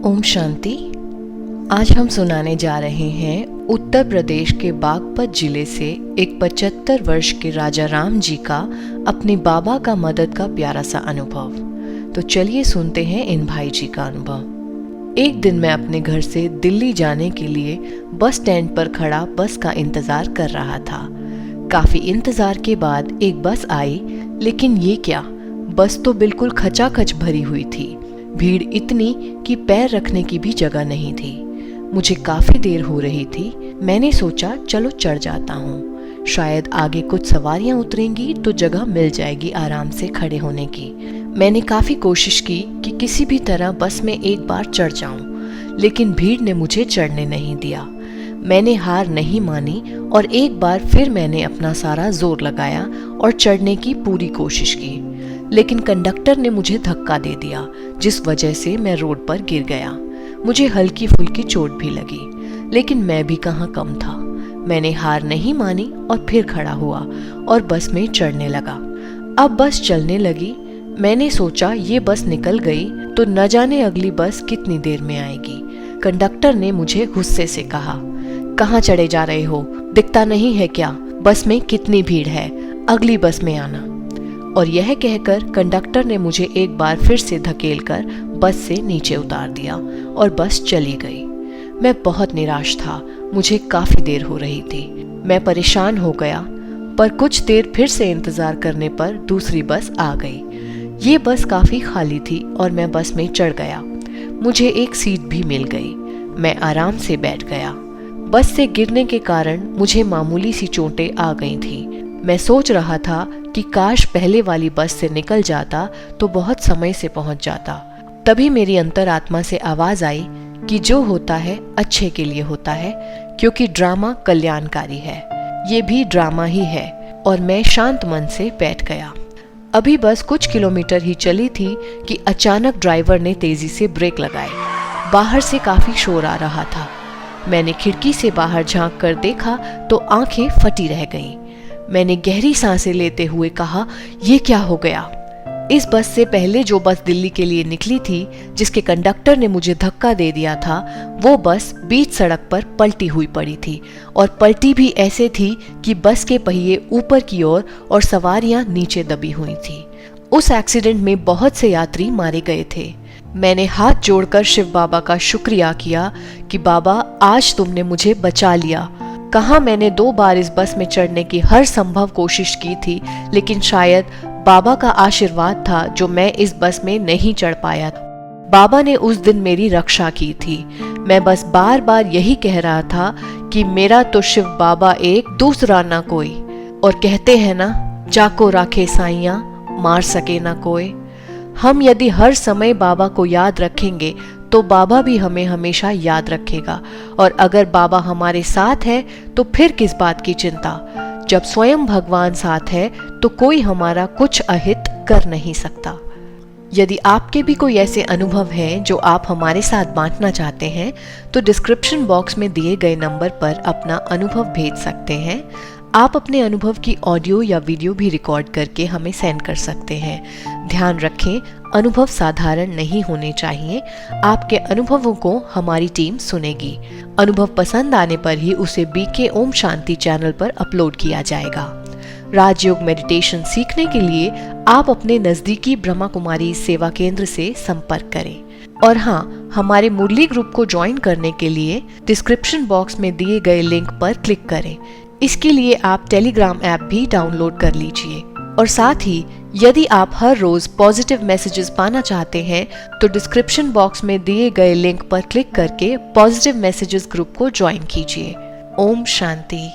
ओम शांति। आज हम सुनाने जा रहे हैं उत्तर प्रदेश के बागपत जिले से एक 75 वर्ष के राजा राम जी का अपने बाबा का मदद का प्यारा सा अनुभव। तो चलिए सुनते हैं इन भाई जी का अनुभव। एक दिन मैं अपने घर से दिल्ली जाने के लिए बस स्टैंड पर खड़ा बस का इंतजार कर रहा था। काफी इंतजार के बाद एक बस आई, लेकिन ये क्या, बस तो बिल्कुल खचाखच भरी हुई थी। भीड़ इतनी कि पैर रखने की भी जगह नहीं थी। मुझे काफी देर हो रही थी। मैंने सोचा चलो चढ़ जाता हूँ, शायद आगे कुछ सवारियां उतरेंगी तो जगह मिल जाएगी आराम से खड़े होने की। मैंने काफी कोशिश की कि किसी भी तरह बस में एक बार चढ़ जाऊं, लेकिन भीड़ ने मुझे चढ़ने नहीं दिया। मैंने हार नहीं मानी और एक बार फिर मैंने अपना सारा जोर लगाया और चढ़ने की पूरी कोशिश की, लेकिन कंडक्टर ने मुझे धक्का दे दिया, जिस वजह से मैं रोड पर गिर गया। मुझे हल्की फुल्की चोट भी लगी, लेकिन मैं भी कहाँ कम था। मैंने हार नहीं मानी और फिर खड़ा हुआ और बस में चढ़ने लगा। अब बस चलने लगी। मैंने सोचा ये बस निकल गई तो न जाने अगली बस कितनी देर में आएगी। कंडक्टर ने मुझे गुस्से से कहा, कहाँ चढ़े जा रहे हो, दिखता नहीं है क्या बस में कितनी भीड़ है, अगली बस में आना। और यह कहकर कंडक्टर ने मुझे एक बार फिर से धकेलकर बस से नीचे उतार दिया और बस चली गई। मैं बहुत निराश था। मुझे काफी देर हो रही थी। मैं परेशान हो गया, पर कुछ देर फिर से इंतजार करने पर दूसरी बस आ गई। ये बस काफी खाली थी और मैं बस में चढ़ गया। मुझे एक सीट भी मिल गई। मैं आराम से बैठ गया। बस से गिरने के कारण मुझे मामूली सी चोटें आ गई थी। मैं सोच रहा था कि काश पहले वाली बस से निकल जाता तो बहुत समय से पहुंच जाता। तभी मेरी अंतरात्मा से आवाज आई कि जो होता है अच्छे के लिए होता है, क्योंकि ड्रामा कल्याणकारी है। ये भी ड्रामा ही है। और मैं शांत मन से बैठ गया। अभी बस कुछ किलोमीटर ही चली थी कि अचानक ड्राइवर ने तेजी से ब्रेक लगाए। बाहर से काफी शोर आ रहा था। मैंने खिड़की से बाहर झांक कर देखा तो आंखें फटी रह गईं। मैंने गहरी सांसें लेते हुए कहा, ये क्या हो गया। इस बस से पहले जो बस दिल्ली के लिए निकली थी, जिसके कंडक्टर ने मुझे धक्का दे दिया था, वो बस बीच सड़क पर पलटी हुई पड़ी थी। और पलटी भी ऐसे थी कि बस के पहिए ऊपर की ओर और सवारियां नीचे दबी हुई थी। उस एक्सीडेंट में बहुत से यात्री मारे गए थे। मैंने हाथ जोड़कर शिव बाबा का शुक्रिया किया कि बाबा आज तुमने मुझे बचा लिया। कहाँ मैंने 2 बार इस बस में चढ़ने की हर संभव कोशिश की थी, लेकिन शायद बाबा का आशीर्वाद था जो मैं इस बस में नहीं चढ़ पाया। बाबा ने उस दिन मेरी रक्षा की थी। मैं बस बार बार यही कह रहा था कि मेरा तो शिव बाबा एक, दूसरा ना कोई। और कहते हैं ना, जाको राखे साइयां, मार सके ना कोई। हम यदि हर समय बाबा को याद रखेंगे तो बाबा भी हमें हमेशा याद रखेगा। और अगर बाबा हमारे साथ है तो फिर किस बात की चिंता। जब स्वयं भगवान साथ है तो कोई हमारा कुछ अहित कर नहीं सकता। यदि आपके भी कोई ऐसे अनुभव हैं जो आप हमारे साथ बांटना चाहते हैं तो डिस्क्रिप्शन बॉक्स में दिए गए नंबर पर अपना अनुभव भेज सकते हैं। आप अपने अनुभव की ऑडियो या वीडियो भी रिकॉर्ड करके हमें सेंड कर सकते हैं। ध्यान रखें, अनुभव साधारण नहीं होने चाहिए। आपके अनुभवों को हमारी टीम सुनेगी। अनुभव पसंद आने पर ही उसे बीके ओम शांति चैनल पर अपलोड किया जाएगा। राजयोग मेडिटेशन सीखने के लिए आप अपने नजदीकी ब्रह्मा कुमारी सेवा केंद्र से संपर्क करें। और हाँ, हमारे मुरली ग्रुप को ज्वाइन करने के लिए डिस्क्रिप्शन बॉक्स में दिए गए लिंक पर क्लिक करें। इसके लिए आप टेलीग्राम ऐप भी डाउनलोड कर लीजिए। और साथ ही यदि आप हर रोज पॉजिटिव मैसेजेस पाना चाहते हैं तो डिस्क्रिप्शन बॉक्स में दिए गए लिंक पर क्लिक करके पॉजिटिव मैसेजेस ग्रुप को ज्वाइन कीजिए। ओम शांति।